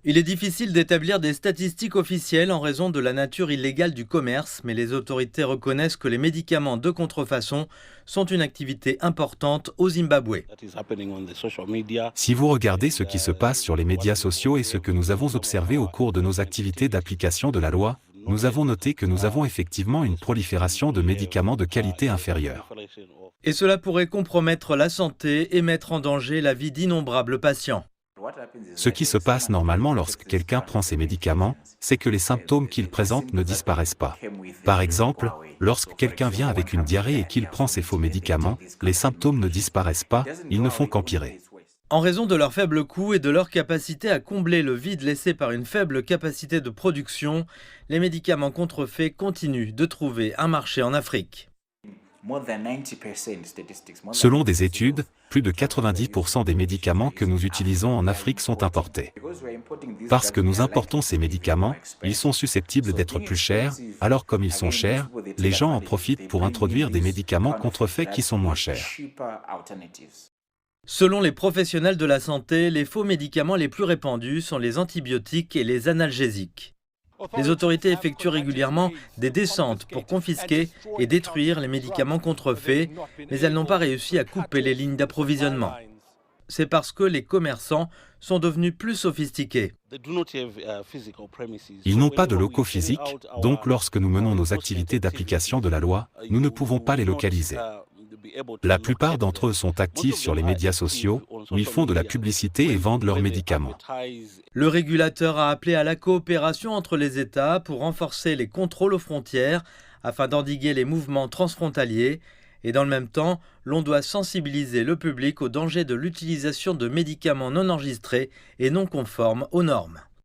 Il est difficile d'établir des statistiques officielles en raison de la nature illégale du commerce, mais les autorités reconnaissent que les médicaments de contrefaçon sont une activité importante au Zimbabwe. Si vous regardez ce qui se passe sur les médias sociaux et ce que nous avons observé au cours de nos activités d'application de la loi, nous avons noté que nous avons effectivement une prolifération de médicaments de qualité inférieure. Et cela pourrait compromettre la santé et mettre en danger la vie d'innombrables patients. Ce qui se passe normalement lorsque quelqu'un prend ces médicaments, c'est que les symptômes qu'il présente ne disparaissent pas. Par exemple, lorsque quelqu'un vient avec une diarrhée et qu'il prend ces faux médicaments, les symptômes ne disparaissent pas, ils ne font qu'empirer. En raison de leur faible coût et de leur capacité à combler le vide laissé par une faible capacité de production, les médicaments contrefaits continuent de trouver un marché en Afrique. Selon des études, plus de 90% des médicaments que nous utilisons en Afrique sont importés. Parce que nous importons ces médicaments, ils sont susceptibles d'être plus chers, alors comme ils sont chers, les gens en profitent pour introduire des médicaments contrefaits qui sont moins chers. Selon les professionnels de la santé, les faux médicaments les plus répandus sont les antibiotiques et les analgésiques. Les autorités effectuent régulièrement des descentes pour confisquer et détruire les médicaments contrefaits, mais elles n'ont pas réussi à couper les lignes d'approvisionnement. C'est parce que les commerçants sont devenus plus sophistiqués. Ils n'ont pas de locaux physiques, donc lorsque nous menons nos activités d'application de la loi, nous ne pouvons pas les localiser. La plupart d'entre eux sont actifs sur les médias sociaux, où ils font de la publicité et vendent leurs médicaments. Le régulateur a appelé à la coopération entre les États pour renforcer les contrôles aux frontières afin d'endiguer les mouvements transfrontaliers. Et dans le même temps, l'on doit sensibiliser le public au danger de l'utilisation de médicaments non enregistrés et non conformes aux normes.